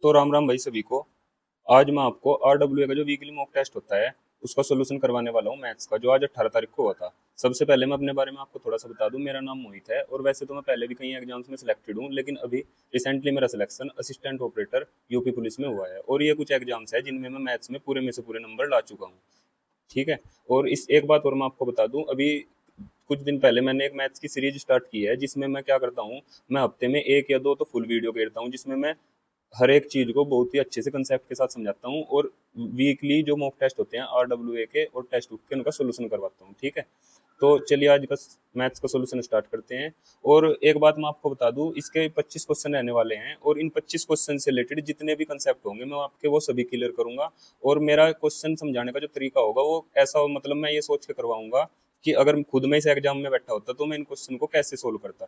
तो राम राम भाई सभी को। आज मैं आपको RWA का जो वीकली मॉक टेस्ट होता है उसका सोल्यूशन करवाने वाला हूँ मैथ्स का, जो आज 18 तारीख को हुआ था। सबसे पहले मैं अपने बारे में आपको थोड़ा सा बता दूं। मेरा नाम मोहित है और वैसे तो मैं पहले भी कई एग्जाम्स में सिलेक्टेड हूँ, लेकिन अभी रिसेंटली मेरा selection assistant operator UP police में हुआ है। और ये कुछ एग्जाम्स है जिनमें मैं मैथ्स में पूरे में से पूरे नंबर ला चुका हूँ। ठीक है। और इस एक बात और मैं आपको बता दूं, अभी कुछ दिन पहले मैंने एक मैथ्स की सीरीज स्टार्ट की है जिसमें मैं क्या करता हूँ, मैं हफ्ते में एक या दो तो फुल वीडियो घेरता हूँ, जिसमें मैं हर एक चीज को बहुत ही अच्छे से कंसेप्ट के साथ समझाता हूँ। और वीकली जो मॉक टेस्ट होते हैं RWA के और टेस्ट बुक के, उनका सोल्यूशन करवाता हूँ। ठीक है। तो चलिए आज का मैथ्स का सोल्यूशन स्टार्ट करते हैं। और एक बात मैं आपको बता दूं, इसके 25 क्वेश्चन रहने वाले हैं और इन 25 क्वेश्चन से रिलेटेड जितने भी कंसेप्ट होंगे मैं आपके वो सभी क्लियर करूंगा। और मेरा क्वेश्चन समझाने का जो तरीका होगा वो ऐसा हो, मतलब मैं ये सोच के करवाऊंगा कि अगर खुद में इस एग्जाम में बैठा होता तो मैं इन क्वेश्चन को कैसे सोल्व करता।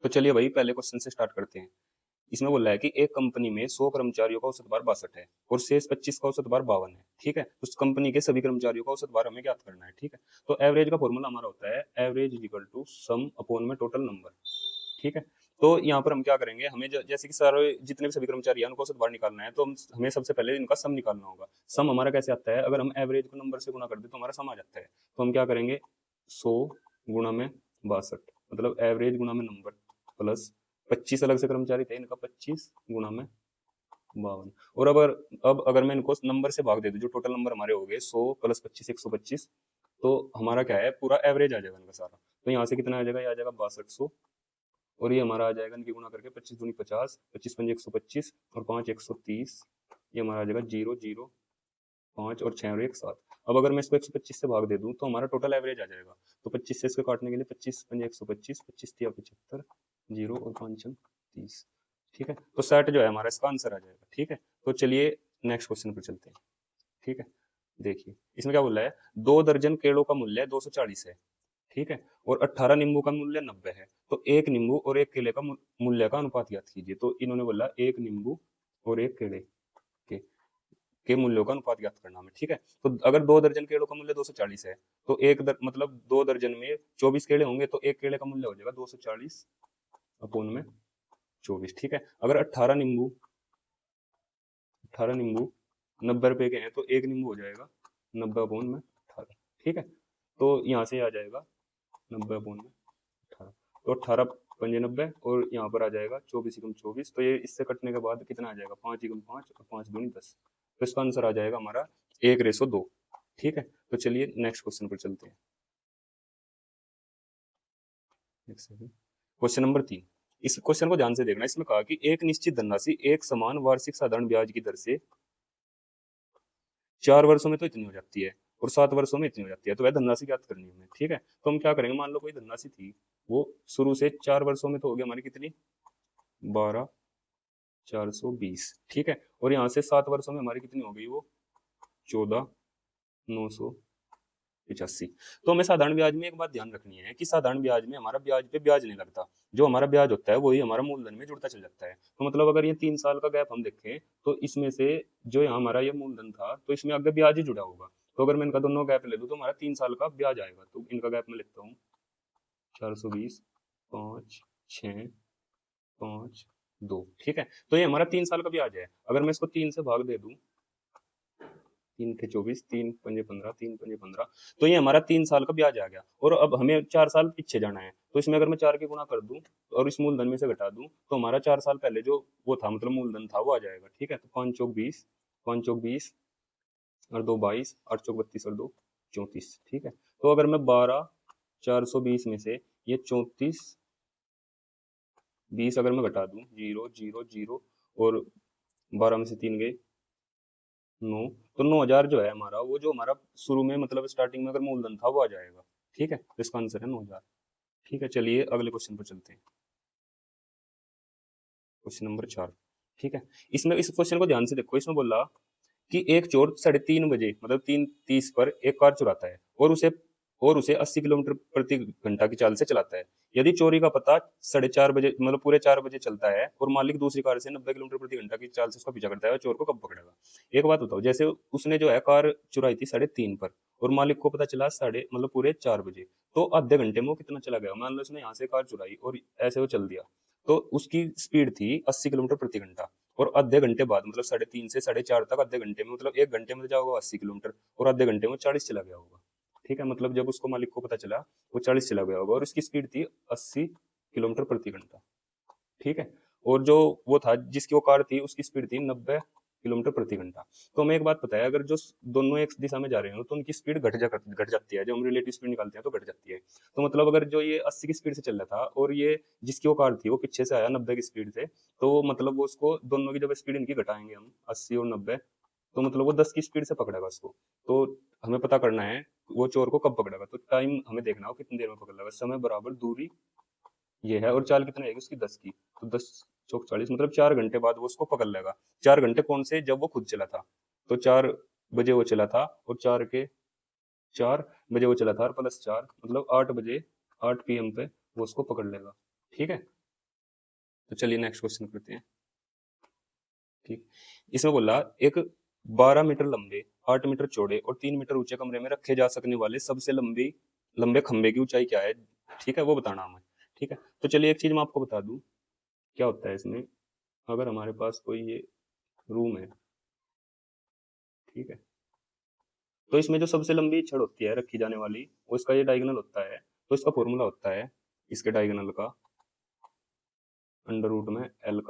तो चलिए भाई पहले क्वेश्चन से स्टार्ट करते हैं। इसमें बोला है कि एक कंपनी में 100 कर्मचारियों का औसत भार 62 है और शेष 25 का औसत भार 52 है। ठीक है। उस कंपनी के सभी कर्मचारियों का औसत भार हमें ज्ञात करना है। ठीक है। तो एवरेज का फॉर्मूला हमारा होता है average is equal to sum upon में टोटल नंबर। ठीक है। तो यहाँ पर हम क्या करेंगे, हमें जैसे कि सारे जितने भी सभी कर्मचारी हैं उनको औसत भार निकालना है, तो हमें सबसे पहले इनका सम निकालना होगा। सम हमारा कैसे आता है, अगर हम एवरेज को नंबर से गुना कर दे तो हमारा सम आ जाता है। तो हम क्या करेंगे, 100 गुणा में 62, मतलब एवरेज गुणा में नंबर, प्लस 25 अलग से कर्मचारी थे, इनका 25 गुणा में 52। और अब अगर मैं इनको नंबर से भाग दे दूं, जो टोटल नंबर हमारे हो गए 100 प्लस 25 125, तो हमारा क्या है, पूरा एवरेज आ जाएगा इनका सारा। तो यहाँ से कितना आ जाएगा, ये आ जाएगा 6200। और ये हमारा आ जाएगा इनकी गुणा करके 25 दूनी 50, 25 पंजे 125 और 5 130। ये हमारा आ जाएगा 0 0 5 और 6 और 1 7। अब अगर मैं इसको 125 से भाग दे दूं तो हमारा टोटल एवरेज आ जाएगा। तो 25 से इसको काटने के लिए 25 पंजे 125, 25 तिया 75, 0 और 5 30। ठीक है। तो 60 जो है हमारा इसका आंसर आ जाएगा। ठीक है। तो चलिए नेक्स्ट क्वेश्चन पर चलते हैं। ठीक है। देखिए इसमें क्या बोला है, 2 दर्जन केलों का मूल्य 240 है। ठीक है। और 18 नींबू का मूल्य 90 है। तो एक नींबू और एक केले का मूल्य का अनुपात ज्ञात कीजिए। तो इन्होंने बोला एक नींबू और एक केले के मूल्यों का अनुपात ज्ञात करना हमें। ठीक है। तो अगर 2 दर्जन केलों का मूल्य 240 है, तो मतलब 2 दर्जन में 24 केले होंगे, तो एक केले का मूल्य हो जाएगा 240 अपोन में 24। ठीक है। अगर 18 नींबू 90 रुपए के हैं, तो एक नींबू हो जाएगा 90 अपोन में 18। ठीक है। तो यहाँ से आ जाएगा 90 अपोन में 18। तो 18 पंजे 90 और यहाँ पर आ जाएगा 24 एकम 24। तो ये इससे कटने के बाद कितना आ जाएगा, 5 एकम 5 और 5 दूनी 10। तो इसका आंसर आ जाएगा हमारा 1:2। ठीक है। तो चलिए नेक्स्ट क्वेश्चन पर चलते हैं। Question number 3। इस क्वेश्चन को ध्यान से देखना। इसमें कहा कि एक निश्चित धनराशि एक समान वार्षिक साधारण ब्याज की दर से 4 वर्षों में तो इतनी हो जाती है और 7 वर्षों में इतनी हो जाती है। तो वह धनराशि ज्ञात करनी है हमें। ठीक है। तो हम क्या करेंगे, मान लो कोई धनराशि थी, वो शुरू से 4 वर्षों में तो हो गई हमारी कितनी, 12,420। ठीक है। और यहाँ से 7 वर्षों में हमारी कितनी हो गई, वो 14,985। तो हमें साधारण ब्याज में एक बात ध्यान रखनी है कि साधारण ब्याज में हमारा ब्याज पे ब्याज नहीं लगता। जो हमारा ब्याज होता है वही हमारा मूलधन में जुड़ता चल जाता है। तो मतलब अगर ये 3 साल का गैप हम देखें, तो इसमें से जो यहाँ हमारा ये मूलधन था, तो इसमें आगे ब्याज ही जुड़ा होगा। तो अगर मैं इनका दोनों गैप ले लूँ तो हमारा 3 साल का ब्याज आएगा। तो इनका गैप मैं लिखता हूँ 420, 5, 6, 5, 2। ठीक है। तो ये हमारा 3 साल का ब्याज है। अगर मैं इसको 3 से भाग दे दूं, 3 के 24, 3 पंजे 15, 3 पंजे 15, तो ये हमारा 3 साल का ब्याज आ गया। और अब हमें 4 साल पीछे जाना है, तो इसमें अगर मैं 4 की गुणा कर दूं और इस मूलधन में से घटा दूं, तो हमारा 4 साल पहले जो वो था, मतलब मूलधन था, वो आ जाएगा। ठीक है। तो 5 चौक 20, 5 चौक 20 और 2 22, 8 चौक 32 और 2 34। ठीक है। तो अगर मैं 12,420 में से ये 34 20 अगर मैं घटा दूं, 0 0 0 और 12 में से 3 गए 9, तो 9,000 जो है हमारा, वो जो हमारा शुरू में मतलब स्टार्टिंग में अगर मूलधन था वो आ जाएगा। ठीक है। तो इसका आंसर है 9,000। ठीक है। चलिए अगले क्वेश्चन पर चलते हैं। Question number 4। ठीक है। इसमें इस क्वेश्चन को ध्यान से देखो। इसमें बोला कि एक चोर 3:30 बजे, मतलब 3:30 पर एक कार चुराता है और उसे 80 किलोमीटर प्रति घंटा की चाल से चलाता है। यदि चोरी का पता 4:30 बजे, मतलब पूरे 4 बजे चलता है, और मालिक दूसरी कार से 90 किलोमीटर प्रति घंटा की चाल से उसका पीछा करता है, चोर को कब पकड़ेगा। एक बात बताओ, जैसे उसने जो है कार चुराई थी 3:30 पर, और मालिक को पता चला मतलब पूरे 4 बजे, तो आधे घंटे में वो कितना चला गया। मान लो उसने यहाँ से कार चुराई और ऐसे वो चल दिया, तो उसकी स्पीड थी 80 किलोमीटर प्रति घंटा। और आधे घंटे बाद मतलब 3:30 से 4:30 तक आधे घंटे में मतलब 1 घंटे में जाओगे 80 किलोमीटर, और आधे घंटे में 40 चला गया होगा। ठीक है, मतलब जब उसको मालिक को पता चला वो 40 चला गया होगा, और उसकी स्पीड थी 80 किलोमीटर प्रति घंटा। ठीक है, और जो वो था जिसकी वो कार थी उसकी स्पीड थी 90 किलोमीटर प्रति घंटा। तो हमें एक बात पता है, अगर जो दोनों एक दिशा में जा रहे हो तो उनकी स्पीड घट जाती है, जब हम रिलेटिव स्पीड निकालते हैं तो घट जाती है। तो मतलब अगर जो ये 80 की स्पीड से चल रहा था और ये जिसकी वो कार थी वो पीछे से आया 90 की स्पीड से, तो मतलब वो उसको दोनों की जब स्पीड इनकी घटाएंगे हम 80 और 90, तो मतलब वो 10 की स्पीड से पकड़ेगा उसको। तो हमें पता करना है वो चोर को कब पकड़ेगा, तो टाइम हमें देखना हो कितनी देर में पकड़ लेगा, समय बराबर दूरी ये है, और चाल कितनी आएगी उसकी 10 की, तो 10 × 4 = 40, मतलब 4 घंटे बाद वो उसको पकड़ लेगा। 4 घंटे कौन से, जब वो खुद चला था, तो 4 बजे वो चला था, और 4 बजे वो चला था, और +4 मतलब 8 बजे 8 PM पे वो उसको पकड़ लेगा। ठीक है, तो चलिए नेक्स्ट क्वेश्चन करते हैं। ठीक, इसमें बोला एक 12 मीटर लंबे 8 मीटर चौड़े और 3 मीटर ऊंचे कमरे में रखे जा सकने वाले सबसे लंबे खंभे की ऊंचाई क्या है। ठीक है, वो बताना हमें। ठीक है, तो चलिए एक चीज मैं आपको बता दूं क्या होता है इसमें। अगर हमारे पास कोई ये रूम है, ठीक है, तो इसमें जो सबसे लंबी छड़ होती है रखी जाने वाली, वो इसका ये डायगोनल होता है। तो इसका फॉर्मूला होता है इसके डायगोनल का √में L²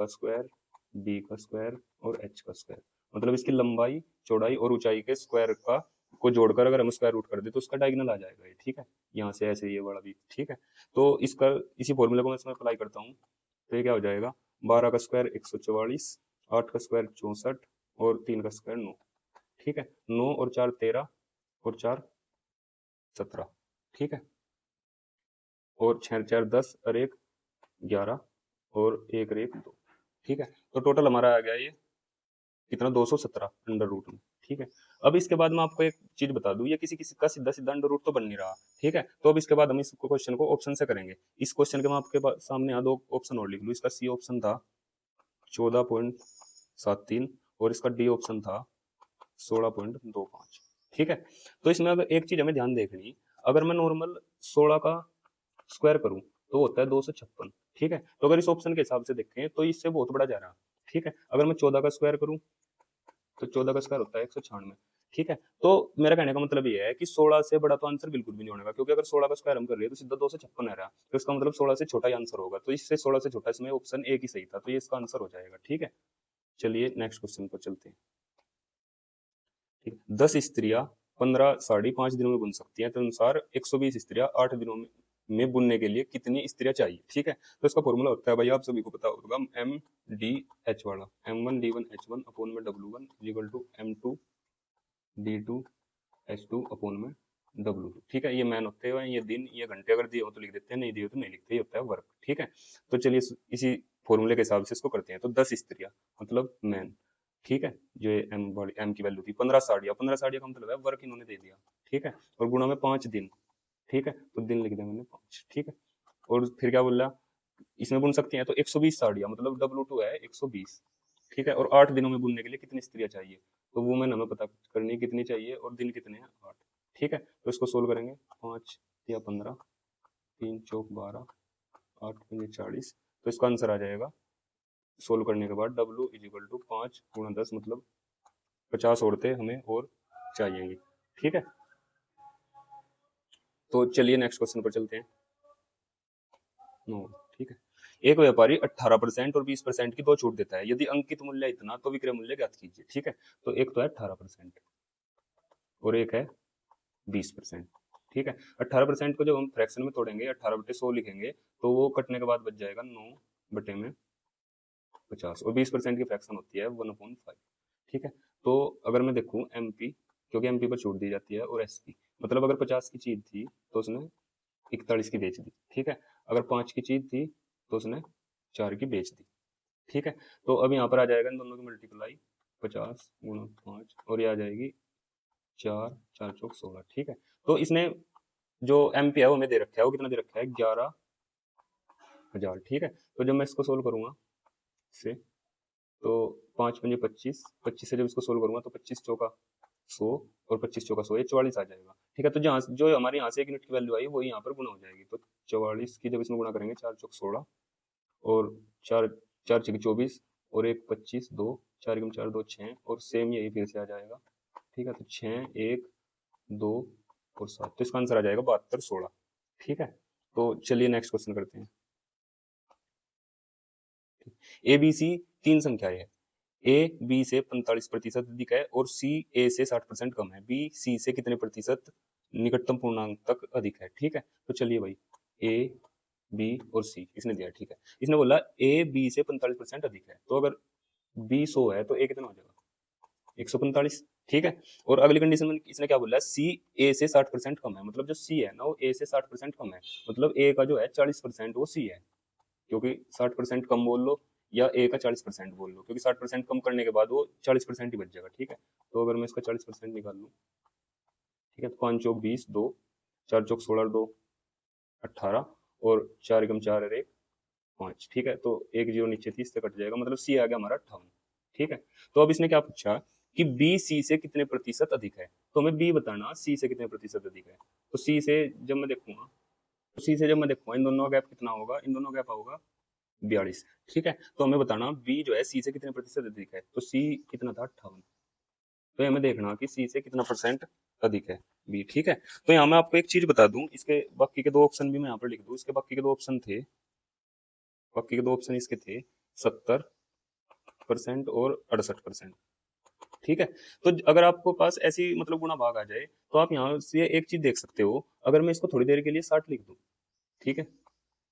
B² और H²। मतलब इसकी लंबाई चौड़ाई और ऊंचाई के स्क्वायर का को जोड़कर अगर हम स्क्वायर रूट कर दे तो उसका डायगोनल आ जाएगा ये। ठीक है, यहाँ से ऐसे ये वाला भी। ठीक है, तो इसका इसी फॉर्मूले को मैं इसमें अप्लाई करता हूँ, तो ये क्या हो जाएगा, 12 का स्क्वायर 144, 8 का स्क्वायर 64, और 3 का स्क्वायर 9। ठीक है, 9 और 4 13, और 4 17। ठीक है, और 6 4 10 और 1 11, और 1 और 1 2। ठीक है, तो टोटल हमारा आ गया ये कितना, 217 √में। ठीक है, अब इसके बाद मैं आपको एक चीज बता दूं, ये किसी किसी का सीधा सीधा √, तो बन नहीं रहा। ठीक है, तो अब इसके बाद हम इस क्वेश्चन को ऑप्शन से करेंगे। इस क्वेश्चन के मैं आपके सामने यहाँ 2 ऑप्शन और लिख लूँ। इसका सी ऑप्शन था 14.73, और इसका डी ऑप्शन था 16.25। ठीक है, तो इसमें अगर एक चीज हमें ध्यान देखनी, अगर मैं नॉर्मल 16 का स्क्वायर करूं तो होता है 256। ठीक है, तो अगर इस ऑप्शन के हिसाब से देखें तो इससे बहुत बड़ा जा रहा है। ठीक है, अगर मैं 14 का स्क्वायर करूं तो 14 का स्क्वायर होता है 196। ठीक है, तो मेरा कहने का मतलब ये है कि 16 से बड़ा तो आंसर बिल्कुल भी नहीं होगा, क्योंकि अगर 16 का स्क्वायर हम कर रहे हैं तो सीधा 256 आ रहा है, तो इसका मतलब 16 से छोटा ही आंसर होगा। तो इससे 16 से छोटा इसमें ऑप्शन एक ही सही था, तो ये इसका आंसर हो जाएगा। ठीक है, चलिए नेक्स्ट क्वेश्चन पर चलते हैं। ठीक है, 10 स्त्रियां 15 साड़ी 5 दिनों में बुन सकती हैं, तो अनुसार 120 स्त्रियां 8 दिनों में बुनने के लिए कितनी स्त्रियां चाहिए। ठीक है, तो इसका फॉर्मूला होता है भाई, आप सभी को पता होगा, M/D/H वाला, M1D1H1/W1 =M2D2H2/W2। ठीक है, ये मैन होते हैं, ये दिन, ये घंटे, अगर दिए हो तो लिख देते हैं, नहीं दिए हो तो नहीं लिखते, ये होता है वर्क। ठीक है, तो चलिए इसी फॉर्मूले के हिसाब से इसको करते हैं। तो 10 स्त्रियां मतलब मैन, ठीक है, जो ये एम वाली एम की वैल्यू थी, 15 साड़ियाँ, 15 साड़ियाँ का मतलब है वर्क इन्होंने दे दिया। ठीक है, और गुणा में 5 दिन। ठीक है, तो दिन लिख दिया मैंने 5। ठीक है, और फिर क्या बोला, इसमें बुन सकती हैं तो 120 साड़ियाँ, मतलब W2 है 120। ठीक है, और 8 दिनों में बुनने के लिए कितनी स्त्रियाँ चाहिए, तो वुमेन हमें पता करनी है कितनी चाहिए, और दिन कितने हैं 8। ठीक है, तो इसको सोल्व करेंगे, 5 या 15, 3 चौक 12, 8 पंजे 40, तो इसका आंसर आ जाएगा सोल्व करने के बाद W = 5 × 10, मतलब 50 औरतें हमें और चाहिए। ठीक है, तो चलिए नेक्स्ट क्वेश्चन पर चलते हैं। नो, ठीक है, एक व्यापारी 18% और 20% की दो छूट देता है, यदि अंकित मूल्य इतना तो विक्रय मूल्य ज्ञात कीजिए। ठीक है, तो एक तो है 18% और एक है 20%। ठीक है, 18% को जब हम फ्रैक्शन में तोड़ेंगे, 18/100 लिखेंगे, तो वो कटने के बाद बच जाएगा 9/50, और 20% की फ्रैक्शन होती है 1/5। ठीक है, तो अगर मैं देखूं MP, क्योंकि MP पर छूट दी जाती है, और SP, मतलब अगर 50 की चीज थी तो उसने 41 की बेच दी। ठीक है, अगर 5 की चीज थी तो उसने 4 की बेच दी। ठीक है, तो अब यहाँ पर आ जाएगा इन दोनों की मल्टीप्लाई, 50 × 5, और ये आ जाएगी 4 4 चौक 16। ठीक है, तो इसने जो MP है वो हमें दे रखा है, वो कितना दे रखा है, 11,000। ठीक है, तो जब मैं इसको सोल्व करूंगा से, तो 5 पंजे 25, 25 से जब इसको सोल्व करूंगा तो 25 चौका 100, और 25 चौका 100, ये 44 आ जाएगा। ठीक है, तो जहाँ जो हमारे यहाँ से 1 यूनिट की वैल्यू आई वो यहाँ पर गुना हो जाएगी, तो 44 की जब इसमें गुना करेंगे, 4 चौक 16, और 4 4 छक 24, और एक 25, 2, 4 गुना 4 2 6, और सेम यही फिर से आ जाएगा। ठीक है, तो 6 1 2 और 7, तो इसका आंसर आ जाएगा 72 16। ठीक है, तो चलिए नेक्स्ट क्वेश्चन करते हैं। ए बी सी तीन संख्याएं हैं। ए बी से 45% अधिक है और सी ए से 60% कम है। बी सी से कितने प्रतिशत निकटतम पूर्णांक तक अधिक है। ठीक है, तो चलिए भाई, ए बी और सी इसने दिया है। ठीक है, इसने बोला ए बी से 45% अधिक है, तो अगर बी 100 है तो ए कितना हो जाएगा, 145। ठीक है, और अगली कंडीशन में इसने क्या बोला, सी ए से 60% कम है, मतलब जो सी है ना वो ए से 60% कम है, मतलब ए का जो है 40% वो सी है, क्योंकि 60% कम बोल लो या ए का 40% बोल लो, क्योंकि 60% कम करने के बाद वो 40% ही बच जाएगा। ठीक है, तो अगर मैं इसका 40% निकाल लूँ, ठीक है, तो 5 चौक 20, 2 4 चौक 16, 2 18, और 4 एकम 4 और 1 5। ठीक है, तो एक जीरो नीचे थी, इससे कट जाएगा, मतलब सी आ गया हमारा 58। ठीक है, तो अब इसने क्या पूछा कि बी सी से कितने प्रतिशत अधिक है, तो हमें बी बताना सी से कितने प्रतिशत अधिक है। तो सी से जब मैं देखूंगा, तो सी से जब मैं देखूंगा इन दोनों का गैप कितना होगा, इन दोनों का गैप होगा 42। ठीक है, तो हमें बताना बी जो है सी से कितने प्रतिशत अधिक है, तो सी कितना था 58, तो हमें देखना कि सी से कितना परसेंट अधिक है बी। ठीक है, तो यहाँ मैं आपको एक चीज बता दूं, इसके बाकी के दो ऑप्शन भी मैं यहाँ पर लिख दूं, इसके बाकी के दो ऑप्शन थे, बाकी के दो ऑप्शन इसके थे 70% और 68%। ठीक है, तो अगर आपको पास ऐसी मतलब गुणा भाग आ जाए, तो आप यहाँ से एक चीज देख सकते हो, अगर मैं इसको थोड़ी देर के लिए 60 लिख दूं, ठीक है,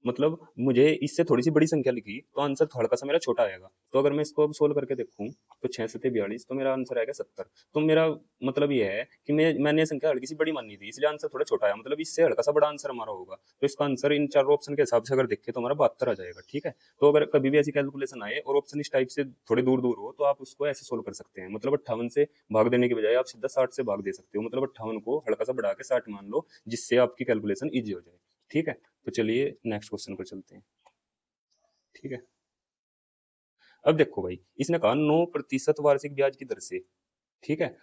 मतलब मुझे इससे थोड़ी सी बड़ी संख्या लिखी तो आंसर थोड़ा सा मेरा छोटा आएगा, तो अगर मैं इसको अब सोल्व करके देखूं तो 6 सत्ते 42, तो मेरा आंसर आएगा 70। तो मेरा मतलब ये है कि मैंने ये संख्या हल्की सी बड़ी मानी थी, इसलिए आंसर थोड़ा छोटा आया, मतलब इससे हल्का सा बड़ा आंसर हमारा होगा, तो इसका आंसर इन चारों ऑप्शन के हिसाब से अगर देखें तो हमारा 72 आ जाएगा। ठीक है, तो अगर कभी भी ऐसी कैलकुलेशन आए और ऑप्शन इस टाइप से थोड़े दूर दूर हो, तो आप उसको ऐसे सोल्व कर सकते हैं, मतलब 58 से भाग देने की बजाय आप सीधा 60 से भाग दे सकते हो, मतलब 58 को हल्का सा बढ़ा के 60 मान लो, जिससे आपकी कैलकुलेशन ईजी हो जाए। ठीक है, तो चलिए नेक्स्ट क्वेश्चन पर चलते हैं। ठीक है, अब देखो भाई, इसने कहा 9% वार्षिक ब्याज की दर से, ठीक है,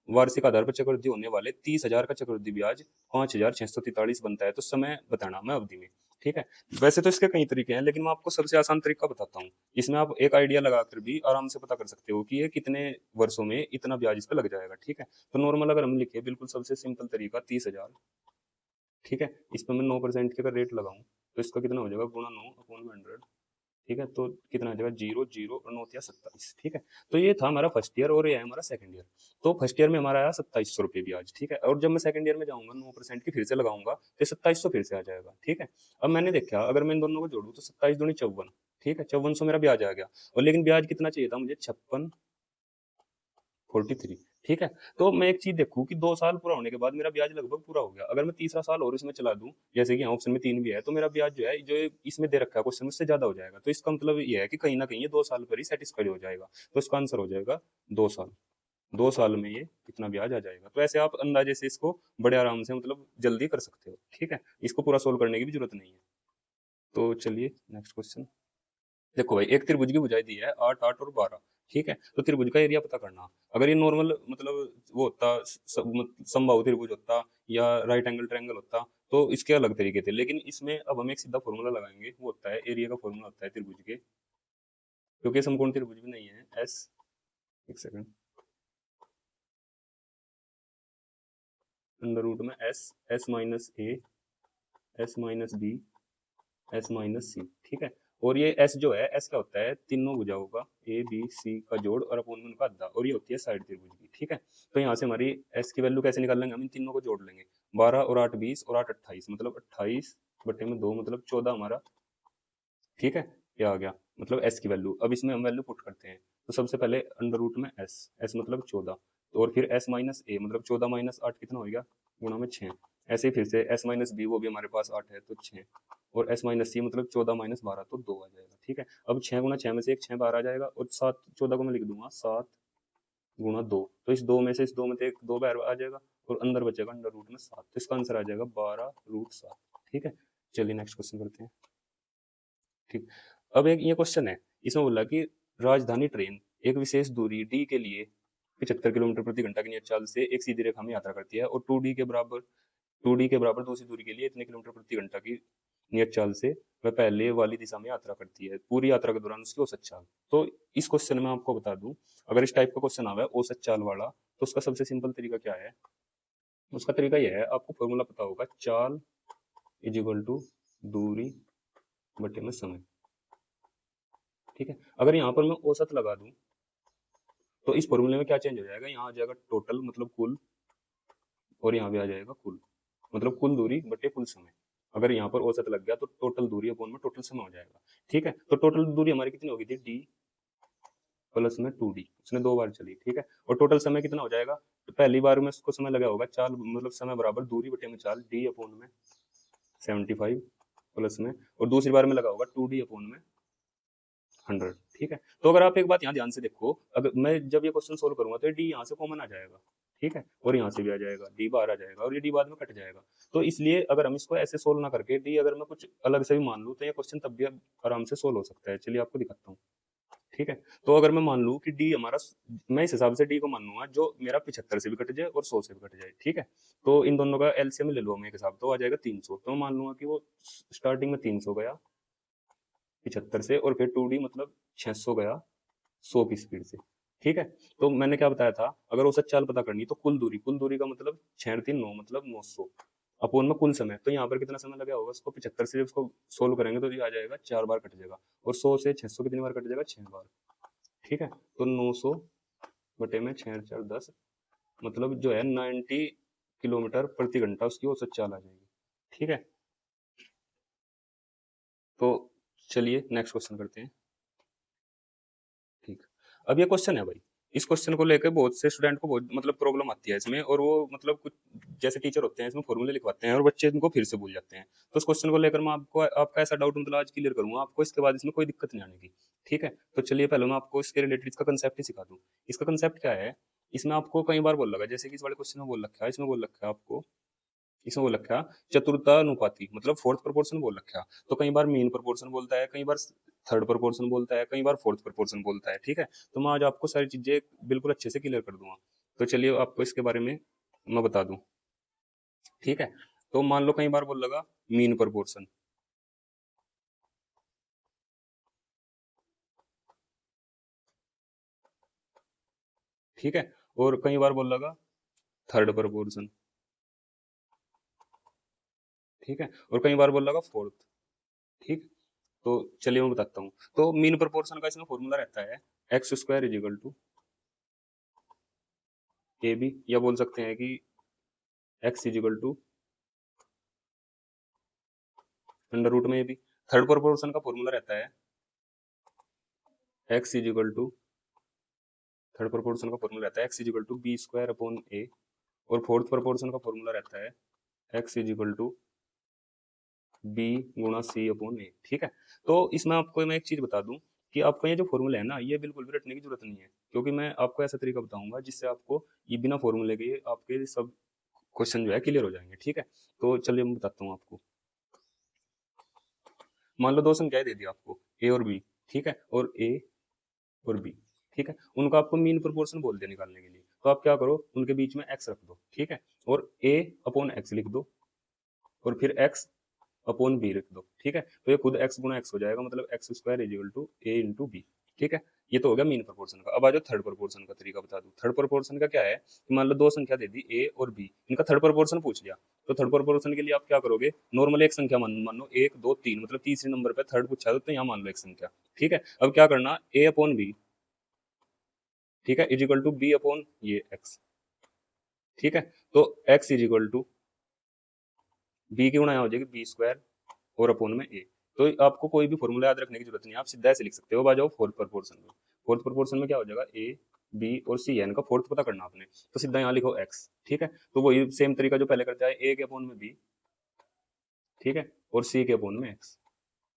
वार्षिक आधार पर चक्रवृद्धि होने वाले 30,000 का चक्रवृद्धि ब्याज 5,643 बनता है, तो समय बताना मैं अवधि में। ठीक है, वैसे तो इसके कई तरीके हैं, लेकिन मैं आपको सबसे आसान तरीका बताता हूँ, इसमें आप एक आइडिया लगाकर भी आराम से पता कर सकते हो कि ये कितने वर्षों में इतना ब्याज इस पर लग जाएगा। ठीक है, तो नॉर्मल अगर हम लिखे बिल्कुल सबसे सिंपल तरीका 30,000, ठीक है, इस पर मैं 9% की अगर रेट लगाऊं, तो इसका कितना हो जाएगा, गुणा 9/100। ठीक है, तो कितना आ जाएगा, 0 0 और 9 27। ठीक है, तो ये था हमारा फर्स्ट ईयर और ये है हमारा सेकंड ईयर। तो फर्स्ट ईयर में हमारा आया 2700 रुपये ब्याज। ठीक है, और जब मैं सेकंड ईयर में जाऊंगा 9% की फिर से लगाऊंगा, तो 2700 फिर से आ जाएगा। ठीक है, अब मैंने देखा अगर मैं इन दोनों को जोड़ूं तो 27 दूनी 54। ठीक है, 5400 मेरा ब्याज आ गया, और लेकिन ब्याज कितना चाहिए था मुझे, 43। ठीक है, तो मैं एक चीज देखूं कि 2 साल पूरा होने के बाद मेरा ब्याज लगभग पूरा हो गया, अगर मैं तीसरा साल और इसमें चला दूं, जैसे कि यहाँ ऑप्शन में 3 भी है, तो मेरा ब्याज जो है जो इसमें दे रखा है क्वेश्चन में उससे ज्यादा हो जाएगा, तो इसका मतलब ये है कि कहीं ना कहीं ये 2 साल पर ही सेटिस्फाइड हो जाएगा, तो इसका आंसर हो जाएगा 2 साल। 2 साल में ये कितना ब्याज आ जाएगा, तो ऐसे आप अंदाजे से इसको बड़े आराम से मतलब जल्दी कर सकते हो। ठीक है, इसको पूरा सोल्व करने की भी जरूरत नहीं है। तो चलिए नेक्स्ट क्वेश्चन। देखो भाई, एक त्रिभुज की भुजाएं दी है 8 8 और 12। ठीक है, तो त्रिभुज का एरिया पता करना। अगर ये नॉर्मल मतलब वो होता समबाहु त्रिभुज होता या राइट एंगल ट्रायंगल होता, तो इसके अलग तरीके थे, लेकिन इसमें अब हम एक सीधा फॉर्मूला लगाएंगे, वो होता है एरिया का फॉर्मूला होता है त्रिभुज के, क्योंकि समकोण त्रिभुज भी नहीं है। एस, एक सेकंड, अंडर रूट में s, s minus a, s minus b, s minus c. ठीक है, और ये एस जो है, एस क्या होता है, तीनों भुजाओं का ए बी सी का जोड़ और अपोन में उनका अद्धा, और ये होती है साइड त्रिभुज की। ठीक है, तो यहाँ से हमारी एस की वैल्यू कैसे निकाल लेंगे, हम इन तीनों को जोड़ लेंगे, 12 और 8 20 और 8 28, मतलब 28/2 मतलब 14 हमारा। ठीक है, ये आ गया मतलब एस की वैल्यू। अब इसमें हम वैल्यू पुट करते हैं, तो सबसे पहले अंडर रूट में एस, एस मतलब 14, और फिर एस माइनस ए मतलब 14 माइनस 8 कितना हो गया, गुणा में 6। ऐसे ही फिर से एस माइनस बी, वो भी हमारे पास 8 है तो 6, और एस माइनस सी मतलब 14 माइनस 12 तो 2 आ जाएगा। ठीक है, अब 6 गुना 6 में से एक 6 बाहर आ जाएगा, और 7 14 को मैं लिख दूंगा 7 गुणा 2, तो इस 2 में से इस 2 में से एक 2 बाहर आ जाएगा, और अंदर बचेगा अंडर रूट में 7, तो इसका आंसर आ जाएगा 12√7। ठीक है, चलिए नेक्स्ट क्वेश्चन करते हैं। ठीक, अब एक ये क्वेश्चन है, इसमें बोला कि राजधानी ट्रेन एक विशेष दूरी डी के लिए 75 किलोमीटर प्रति घंटा की नियत चाल से एक सीधी रेखा में यात्रा करती है, और टू डी के बराबर दूसरी दूरी के लिए इतने किलोमीटर प्रति घंटा की नियत चाल से वह पहले वाली दिशा में यात्रा करती है पूरी यात्रा के दौरान उसकी औसत चाल। तो इस क्वेश्चन में आपको बता दूं, अगर इस टाइप का क्वेश्चन आवे औसत चाल वाला, तो उसका सबसे सिंपल तरीका क्या है? उसका तरीका यह है, आपको फॉर्मूला पता होगा, चाल इज इक्वल टू दूरी बटे में समय। ठीक है, अगर यहाँ पर मैं औसत लगा दूं तो इस फॉर्मूले में क्या चेंज हो जाएगा, यहाँ आ जाएगा टोटल मतलब कुल, और यहाँ भी आ जाएगा कुल, मतलब कुल दूरी बटे कुल समय। अगर यहाँ पर औसत लग गया तो टोटल दूरी अपॉन में टोटल समय हो जाएगा। ठीक है, तो टोटल दूरी हमारी कितनी होगी थी, डी प्लस में 2d, उसने 2 बार चली। ठीक है, और टोटल समय कितना हो जाएगा, तो पहली बार में उसको समय लगा होगा चाल मतलब समय बराबर दूरी बटे में चाल, डी अपॉन में 75 प्लस में, और दूसरी बार में लगा होगा 2d अपॉन में 100। ठीक है, तो अगर आप एक बात यहाँ ध्यान से देखो, अगर मैं जब ये क्वेश्चन सोल्व करूंगा तो डी यहाँ से कॉमन आ जाएगा। ठीक है, और यहाँ से भी आ जाएगा, डी बाहर आ जाएगा, और ये डी बाद में कट जाएगा। तो इसलिए अगर हम इसको ऐसे सोल्व ना करके डी अगर मैं कुछ अलग से भी मान लूँ तो ये क्वेश्चन तब भी आराम से सोल्व हो सकता है। चलिए आपको दिखाता हूँ। ठीक है, तो अगर मैं मान लूँ कि डी हमारा, मैं इस हिसाब से डी को मान लूंगा जो मेरा 75 से भी कट जाए और 100 से भी कट जाए। ठीक है, तो इन दोनों का एलसीएम ले लो हम एक हिसाब, तो आ जाएगा 300। तो मैं मान लूंगा कि वो स्टार्टिंग में 300 गया 75 से, और फिर 2d मतलब 600 गया 100 की स्पीड से। ठीक है, तो मैंने क्या बताया था, अगर औसत चाल पता करनी तो कुल दूरी का मतलब 6 3 9 मतलब 900 अपोन में कुल समय। तो यहाँ पर कितना समय लगा होगा, उसको 75 से जब उसको सोल्व करेंगे तो ये आ जाएगा 4 बार कट जाएगा, और 100 से 600 कितनी बार कट जाएगा, 6 बार। ठीक है, तो 900 बटे में 6 4 10 मतलब जो है 90 किलोमीटर प्रति घंटा उसकी औसत चाल आ जाएगी। ठीक है, तो चलिए नेक्स्ट क्वेश्चन करते हैं। ठीक, अब ये क्वेश्चन है भाई, इस क्वेश्चन को लेकर बहुत से स्टूडेंट को बहुत मतलब प्रॉब्लम आती है इसमें, और वो मतलब कुछ जैसे टीचर होते हैं इसमें फॉर्मूले लिखवाते हैं और बच्चे इनको फिर से भूल जाते हैं। तो इस क्वेश्चन को लेकर मैं आपको आपका ऐसा डाउट मतलब आज क्लियर करूंगा आपको, इसके बाद इसमें कोई दिक्कत नहीं आने की। ठीक है, तो चलिए पहले मैं आपको इसके रिलेटेड इसका कंसेप्ट ही सिखा दूं। इसका कंसेप्ट क्या है, इसमें आपको कई बार बोल लगा, जैसे कि इस वाले क्वेश्चन में बोल रखा है, इसमें बोल रखा है आपको, इसमें बोल रखा है चतुर्थानुपाती मतलब फोर्थ प्रोपोर्शन बोल रखा है। तो कई बार मीन प्रोपोर्शन बोलता है, कई बार थर्ड प्रोपोर्शन बोलता है, कई बार फोर्थ प्रोपोर्शन बोलता है। ठीक है, तो मैं आज आपको सारी चीजें बिल्कुल अच्छे से क्लियर कर दूंगा। तो चलिए आपको इसके बारे में मैं बता दूं। ठीक है, तो मान लो कई बार बोल लगा मीन प्रोपोर्शन। ठीक है, और कई बार बोल लगा थर्ड प्रोपोर्शन। ठीक है, और कई बार बोल लगा फोर्थ। ठीक, तो चलिए मैं बताता हूँ। तो मीन प्रोपोर्शन का इसमें फॉर्मूला रहता है x square is equal to a b, या बोल सकते हैं कि x is equal to under root में ए बी। थर्ड प्रोपोर्शन का फॉर्मूला रहता है x is equal to, third proportion का फॉर्मूला रहता है x is equal to b square upon a, और फोर्थ प्रोपोर्शन का फॉर्मूला रहता है x is equal to b गुणा सी अपॉन ए। ठीक है, तो इसमें आपको मैं एक चीज बता दूं कि आपका ये जो फॉर्मूला है ना, ये बिल्कुल भी रटने की जरूरत नहीं है, क्योंकि मैं आपको ऐसा तरीका बताऊंगा जिससे आपको ये बिना फॉर्मूले के आपके सब क्वेश्चन जो है क्लियर हो जाएंगे। ठीक है, तो चलिए मैं बताता हूँ आपको। मान लो दो संख्याएं दे दी आपको ए और बी। ठीक है, और ए और बी, ठीक है, उनका आपको मीन प्रोपोर्शन बोल दिया निकालने के लिए, तो आप क्या करो, उनके बीच में एक्स रख दो। ठीक है, और ए अपॉन एक्स लिख दो, और फिर एक्स अपॉन बी लिख दो। ठीक है, तो ये खुद एक्स गुना एक्स हो जाएगा, मतलब x square is equal to a into b. ठीक है, ये तो हो गया मीन प्रोपोर्शन का। अब आ जाओ थर्ड प्रोपोर्शन का तरीका बता दूं। थर्ड प्रोपोर्शन का क्या है कि मान लो दो संख्या दे दी ए और बी, इनका थर्ड प्रोपोर्शन पूछ लिया, तो थर्ड प्रोपोर्शन के लिए आप क्या करोगे, नॉर्मल एक संख्या मान लो 1 2 3, मतलब तीसरे नंबर पे थर्ड पूछा है तो यहाँ मान लो एक संख्या। ठीक है, अब क्या करना, ए अपॉन बी, ठीक है, is equal to b upon ये एक्स। ठीक है, तो x is equal to b की गुणा यहाँ हो जाएगी बी स्क्वायर और अपॉन में ए। तो आपको कोई भी फॉर्मूला याद रखने की जरूरत नहीं है, आप सीधा ऐसे लिख सकते हो। अब आ जाओ फोर्थ प्रोपोर्शन में। फोर्थ प्रोपोर्शन में क्या हो जाएगा, ए बी और सी है, इनका फोर्थ पता करना आपने, तो सीधा यहाँ लिखो एक्स। ठीक है, तो वही सेम तरीका जो पहले करते हैं, ए के अपॉन में बी, ठीक है, और सी के अपॉन में एक्स।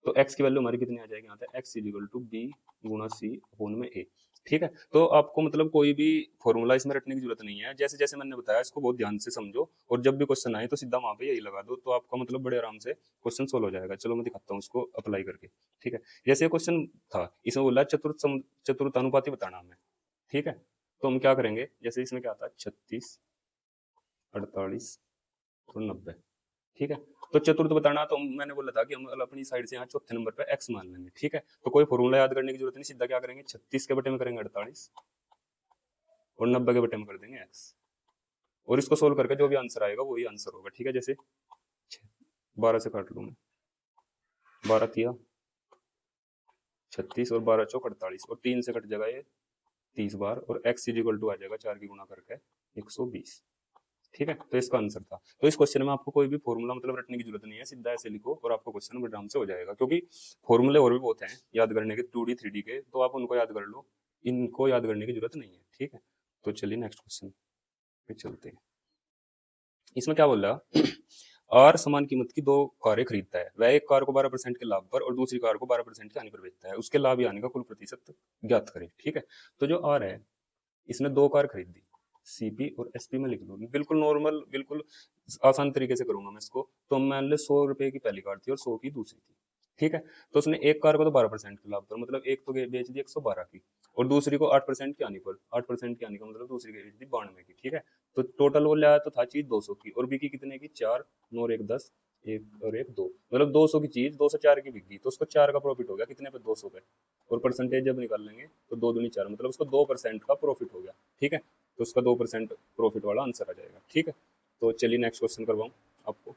तो x की वैल्यू हमारी कितनी आ जाएगी, यहाँ पे x is equal to b गुणा सी अपॉन में a। ठीक है, तो आपको मतलब कोई भी फॉर्मूला इसमें रटने की जरूरत नहीं है, जैसे जैसे मैंने बताया इसको बहुत ध्यान से समझो, और जब भी क्वेश्चन आए तो सीधा वहां पे यही लगा दो, तो आपका मतलब बड़े आराम से क्वेश्चन सोल्व हो जाएगा। चलो मैं दिखाता हूँ इसको अप्लाई करके। ठीक है, जैसे क्वेश्चन था, इसमें बोला चतुर्थानुपाती बताना हमें। ठीक है, तो हम क्या करेंगे, जैसे इसमें क्या था 36 48 और 90। ठीक है, तो चतुर्थ बताना, तो मैंने बोला था कि हम अपनी साइड से यहाँ चौथे नंबर पे x मान लेंगे, ठीक है। तो कोई फॉर्मूला याद करने की जरूरत नहीं, सीधा क्या करेंगे, 36 के बटे में करेंगे 48 और 90 के बटे में कर देंगे x, और इसको सोल्व करके जो भी आंसर आएगा वही आंसर होगा, ठीक है। जैसे 12 से काट लूँ मैं, 12 तिया 36 और 12 चौक 48 और 3 से कट जाएगा ये 30 बार, और x इज इक्वल टू आ जाएगा 4 की गुणा करके 120, ठीक है। तो इसका आंसर था। तो इस क्वेश्चन में आपको कोई भी फॉर्मूला मतलब रटने की जरूरत नहीं है, सीधा ऐसे लिखो और आपको क्वेश्चन बड़े आराम से हो जाएगा, क्योंकि फॉर्मूले और भी बहुत हैं याद करने के 2D 3D के, तो आप उनको याद कर लो, इनको याद करने की जरूरत नहीं है, ठीक है। तो चलिए नेक्स्ट क्वेश्चन पे चलते हैं। इसमें क्या बोल रहा, आर समान कीमत की दो कारें खरीदता है, वह एक कार को 12% के लाभ पर और दूसरी कार को 12% की हानि पर बेचता है, उसके लाभ या हानि का कुल प्रतिशत ज्ञात करें, ठीक है। तो जो आर है, इसने दो कार खरीदी, सीपी और एसपी में लिख लूंगी, बिल्कुल नॉर्मल, बिल्कुल आसान तरीके से करूंगा मैं इसको। तो मान लो 100 रुपए की पहली कार थी और 100 की दूसरी थी, ठीक है। तो उसने एक कार को तो 12% के लाभ पर, मतलब एक तो बेच दी 112 की, और दूसरी को 8% की हानि पर, 8% की हानि का मतलब दूसरी की बेच दी 92 की, ठीक है। तो टोटल वो लाया तो था चीज 200 की, और बिकी कितने की, 4, 9 और 1 10, एक और एक 2, मतलब 200 की चीज 204 की बिक गई, तो उसको 4 का प्रॉफिट हो गया, कितने पे, 200 पे। और परसेंटेज जब निकाल लेंगे तो 2 दूनी 4, मतलब उसको 2% का प्रॉफिट हो गया, ठीक है। तो उसका 2% प्रॉफिट वाला आंसर आ जाएगा, ठीक है। तो चलिए नेक्स्ट क्वेश्चन करवाऊँ आपको।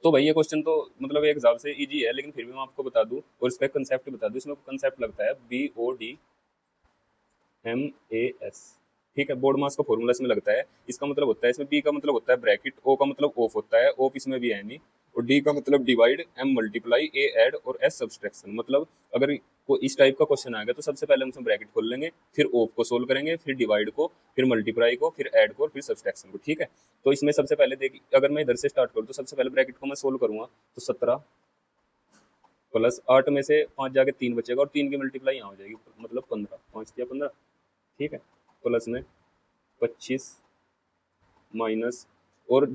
तो भाई ये क्वेश्चन तो मतलब एक हिसाब से इजी है, लेकिन फिर भी मैं आपको बता दूं और इसका कंसेप्ट बता दूं। इसमें कंसेप्ट लगता है BODMAS, ठीक है। बोर्ड मास का फॉर्मूला इसमें लगता है। इसका मतलब होता है, इसमें बी का मतलब होता है ब्रैकेट, ओ का मतलब ऑफ होता है, ऑफ इसमें भी है नहीं, और डी का मतलब डिवाइड, एम मल्टीप्लाई, ए ऐड और एस सब्सट्रैक्शन। मतलब अगर को इस टाइप का क्वेश्चन आएगा तो सबसे पहले हम उसमें ब्रैकेट खोल लेंगे, फिर ऑफ को सोल्व करेंगे, फिर डिवाइड को, फिर मल्टीप्लाई को, फिर ऐड को और फिर सब्सट्रैक्शन को, ठीक है। तो इसमें सबसे पहले देखिए, अगर मैं इधर से स्टार्ट करूँ तो सबसे पहले ब्रैकेट को मैं सोल्व करूंगा, तो 17 प्लस 8 में से 5 जाके 3 बचेगा, और 3 की मल्टीप्लाई यहाँ हो जाएगी, मतलब 15, 5 या 15, ठीक है। प्लस में 25 माइनस, और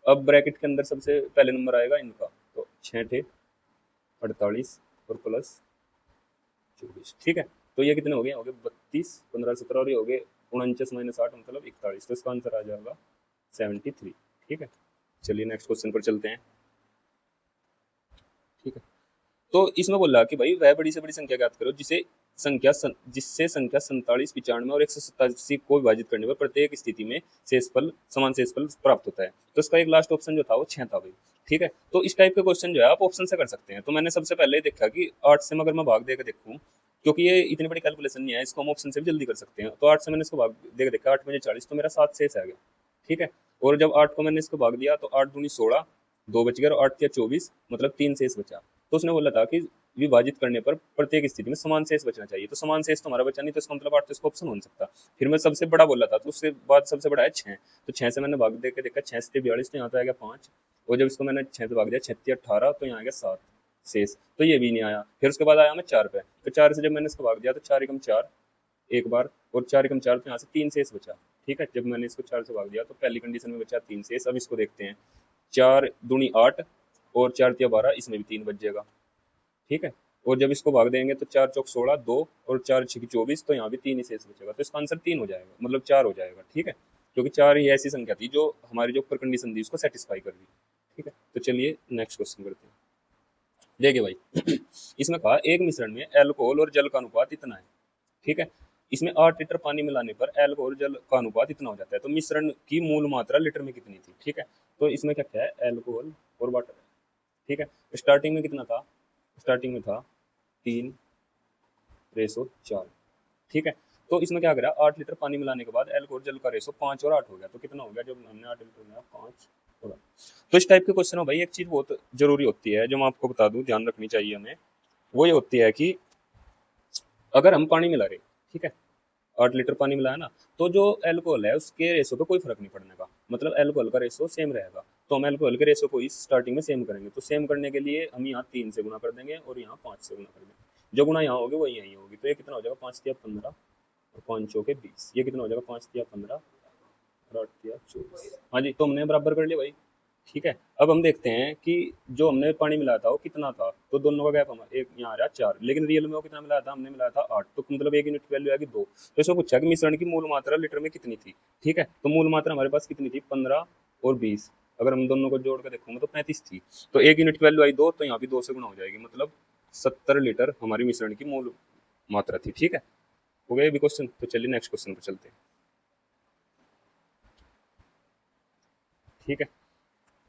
अब ब्रैकेट के अंदर सबसे पहले नंबर आएगा इनका, तो 6 थे 48 और प्लस 24, ठीक है। तो ये कितने हो गए 32, 15 17, और ये हो गए 49 माइनस 8 मतलब 41, तो इसका आंसर आ जाएगा 73, ठीक है। चलिए नेक्स्ट क्वेश्चन पर चलते हैं, ठीक है। तो इसमें बोल रहा कि भाई वह बड़ी से बड़ी संख्या ज्ञात करो जिससे संख्या 47, 95 और 187 को विभाजित करने पर प्रत्येक स्थिति में शेषफल, समान शेषफल प्राप्त होता है। तो इसका एक लास्ट ऑप्शन जो था वो 6 था भाई, ठीक है। तो इस टाइप के क्वेश्चन जो है आप ऑप्शन से कर सकते हैं। तो मैंने सबसे पहले देखा कि 8 से अगर मैं भाग देकर देखूँ, क्योंकि ये इतनी बड़ी कैलकुलेशन नहीं है, इसको हम ऑप्शन से भी जल्दी कर सकते हैं। तो 8 से मैंने इसको भाग देकर देखा, 8 में 40, तो मेरा 7 शेष आ गया, ठीक है। और जब 8 को मैंने इसको भाग दिया तो 8 दूनी 16, 2 बच गया, और 8 या 24, मतलब 3 शेष बचा। तो उसने बोला था कि विभाजित करने पर प्रत्येक स्थिति में समान शेष बचना चाहिए। तो समान शेष तो हमारा बचा नहीं, तो इसका मतलब 8, तो इसको ऑप्शन हो नहीं सकता। फिर मैं सबसे बड़ा बोला था, तो उसके बाद सबसे बड़ा है 6, तो 6 से मैंने भाग दे के देखा, 6 से 42, तो यहाँ पे आ गया 5, और जब इसको मैंने 6 से भाग दिया, 6 18, तो यहाँ आ गया 7 शेष, तो ये भी नहीं आया। फिर उसके बाद आया मैं 4 पे, तो 4 से जब मैंने इसको भाग दिया तो 4 एकम 4 एक बार, और 4 एकम 4, तो यहाँ से 3 शेष बचा, ठीक है। जब मैंने इसको 4 से भाग दिया तो पहली कंडीशन में बचा 3 शेष। अब इसको देखते हैं, 4 दूनी 8 और 4 तिया 12, इसमें भी 3 बच जाएगा, ठीक है। और जब इसको भाग देंगे तो 4 चौक 16, 2 और 4 छक 24, तो यहाँ भी 3 ही शेष बचेगा, तो इसका आंसर 3 हो जाएगा, मतलब 4 हो जाएगा, ठीक है। क्योंकि 4 ही ऐसी संख्या थी जो हमारी जो ऊपर कंडीशन थी उसको सेटिस्फाई कर रही, ठीक है। तो चलिए नेक्स्ट क्वेश्चन करते हैं। देखिए भाई इसमें कहा एक मिश्रण में अल्कोहल और जल का अनुपात इतना है, ठीक है। इसमें 8 लीटर पानी मिलाने पर अल्कोहल और जल का अनुपात इतना हो जाता है। तो मिश्रण की मूल मात्रा लीटर में कितनी थी, ठीक है। तो इसमें क्या क्या है, अल्कोहल और वाटर, ठीक है। स्टार्टिंग में कितना था, स्टार्टिंग में था 3:4, ठीक है। तो इसमें क्या करा, 8 लीटर पानी मिलाने के बाद अल्कोहल जल का रेशो 5 और 8 हो गया, तो कितना हो गया, जब हमने 8 लीटर मिलाया 5 और 8। तो इस टाइप के क्वेश्चन हो भाई, एक चीज बहुत जरूरी होती है जो मैं आपको बता दूं, ध्यान रखनी चाहिए हमें, वो ये होती है कि अगर हम पानी मिला रहे, ठीक है, 8 लीटर पानी मिलाया ना, तो जो अल्कोहल है उसके रेशो पे कोई फर्क नहीं पड़ने का, मतलब अल्कोहल का रेशो सेम रहेगा। तो हम अल्कोहल के रेशो को इस स्टार्टिंग में सेम करेंगे, तो सेम करने के लिए हम यहाँ 3 से गुना कर देंगे और यहाँ 5 से गुना कर देंगे। जो गुना यहाँ होगी वही यहीं होगी, तो ये कितना हो जाएगा, 5 तिया 15 और 5 चौके 20, ये कितना हो जाएगा, 5 तिया 15 और 8 तिया 24। हाँ जी, तो हमने बराबर कर लिया भाई, ठीक है। अब हम देखते हैं कि जो हमने पानी मिलाया था वो कितना था, तो दोनों का गैप हमारा एक यहाँ आ रहा है 4, लेकिन रियल में वो कितना मिलाया था, हमने मिलाया था 8, तो मतलब एक यूनिट की वैल्यू आएगी 2। तो इसको पूछा कि मिश्रण की मूल मात्रा लीटर में कितनी थी, ठीक है। तो मूल मात्रा हमारे पास कितनी थी, 15 और 20। अगर हम दोनों को जोड़ के देखूंगा तो 35 थी। तो एक यूनिट की वैल्यू आई 2, तो यहाँ भी 2 से गुना हो जाएगी, मतलब 70 लीटर हमारी मिश्रण की मूल मात्रा थी। ठीक है, हो गया ये भी क्वेश्चन। तो चलिए नेक्स्ट क्वेश्चन पर चलते हैं। ठीक है,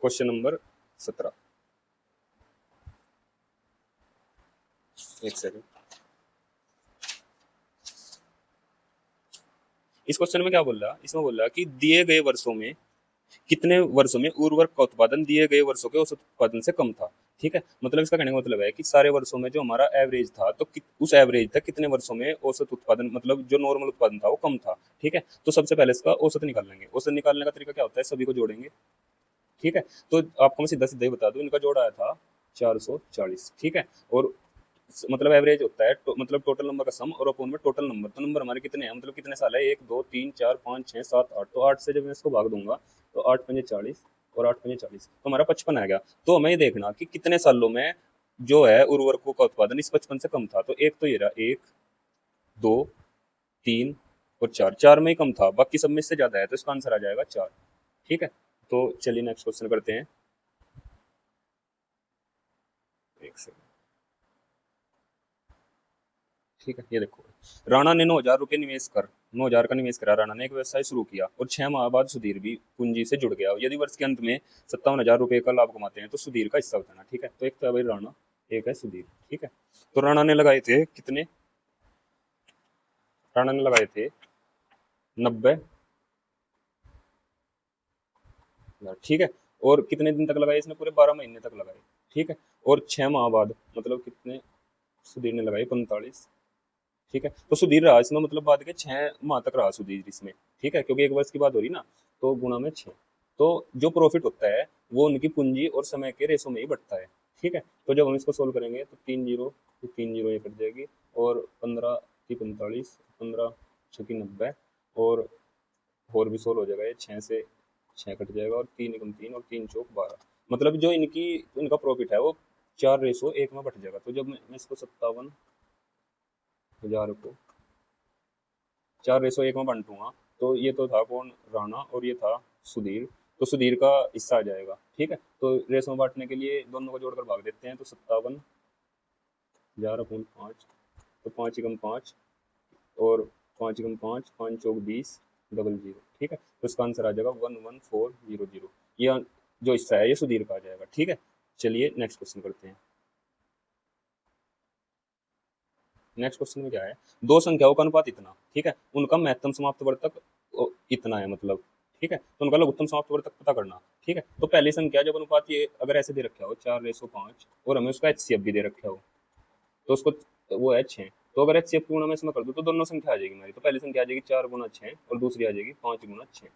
क्वेश्चन नंबर 17। एक सेकंड। इस क्वेश्चन में क्या बोल रहा है, इसमें बोल रहा है कि दिए गए वर्षों में कितने वर्षों में उर्वरक का उत्पादन दिए गए वर्षों के औसत उत्पादन से कम था। ठीक है, मतलब इसका कहने का मतलब है कि सारे वर्षों में जो हमारा एवरेज था, तो उस एवरेज तक कितने वर्षों में औसत उत्पादन, मतलब जो नॉर्मल उत्पादन था वो कम था। ठीक है, तो सबसे पहले इसका औसत निकाल लेंगे। औसत निकालने का तरीका क्या होता है, सभी को जोड़ेंगे। ठीक है, तो आपको मैं सीधा सीधा ही बता दूं, इनका जोड़ा आया था 440। ठीक है, और मतलब एवरेज होता है मतलब टोटल नंबर का सम और अपॉन में टोटल नंबर। तो नंबर हमारे कितने हैं, मतलब कितने साल है, 1 2 3 4 5 6 7 8, तो 8 से जब मैं इसको भाग दूंगा तो 8 पंजे 40 और 8 पंजे 40, तो हमारा 55 आ गया। तो हमें ये देखना कि कितने सालों में जो है उर्वरकों का उत्पादन इस 55 से कम था। तो एक तो ये रहा, 1 2 3 और 4, 4 में ही कम था, बाकी सब में इससे ज्यादा है, तो इसका आंसर आ जाएगा 4। ठीक है, तो चलिए नेक्स्ट क्वेश्चन करते हैं। एक सेकंड। ठीक है, ये देखो, राणा ने 9,000 रुपये निवेश कर 9,000 का निवेश करा राणा ने, एक व्यवसाय शुरू किया और 6 माह बाद सुधीर भी पूंजी से जुड़ गया। यदि वर्ष के अंत में 57,000 रुपये का लाभ कमाते हैं तो सुधीर का हिस्सा बताना। ठीक है, तो एक तो है भाई राणा, एक है सुधीर। ठीक है, तो राणा ने लगाए थे कितने, राणा ने लगाए थे 90,000। ठीक है, और कितने दिन तक लगाए इसने, पूरे 12 महीने तक लगाए। ठीक है, और 6 माह बाद मतलब कितने, सुधीर ने लगाए 45। ठीक है, तो सुधीर रहा इसमें, मतलब बाद के 6 माह तक रहा सुधीर इसमें। ठीक है, क्योंकि एक वर्ष की बात हो रही ना, तो गुणा में 6। तो जो प्रॉफिट होता है वो उनकी पूंजी और समय के रेशो में ही बढ़ता है। ठीक है, तो जब हम इसको सोल्व करेंगे तो 3 जीरो, तो 3 जीरो ये कट जाएगी, और 15 की 45, 15 6 की 90, और भी सोल्व हो जाएगा ये, 6 से 6 कट जाएगा, और 3 एकम 3 और 3 चौक 12। मतलब जो इनका प्रॉफिट है वो 4:1 में बढ़ जाएगा। तो जब मैं इसको 57,000 को 4:1 में बांटूंगा, तो ये तो था कौन, राणा, और ये था सुधीर, तो सुधीर का हिस्सा आ जाएगा। ठीक है, तो रेस में बांटने के लिए दोनों को जोड़कर भाग देते हैं, तो 57,000/5, तो 5 एकम 5, और 5 एकम 5, 5 चौक 20, डबल जीरो। ठीक है, तो इसका आंसर आ जाएगा 11400। ये जो हिस्सा है ये सुधीर का आ जाएगा। ठीक है, चलिए नेक्स्ट क्वेश्चन करते हैं। नेक्स्ट क्वेश्चन में क्या है, दो संख्याओं का अनुपात इतना। ठीक है, उनका महत्तम समाप्त वर्तक इतना है, मतलब। ठीक है, तो उनका लघुत्तम समाप्त वर्तक पता करना। ठीक है, तो पहली संख्या जब अनुपात ये अगर ऐसे दे रखा हो 4:5, और हमें उसका एचसीएफ भी दे रखा हो, तो उसको, वो है 6। तो अगर एचसीएफ की गुणा में इसमें कर दूं तो दोनों संख्या आ जाएगी हमारी। तो पहली संख्या आ जाएगी 4 गुना 6, और दूसरी आ जाएगी 5 गुना 6।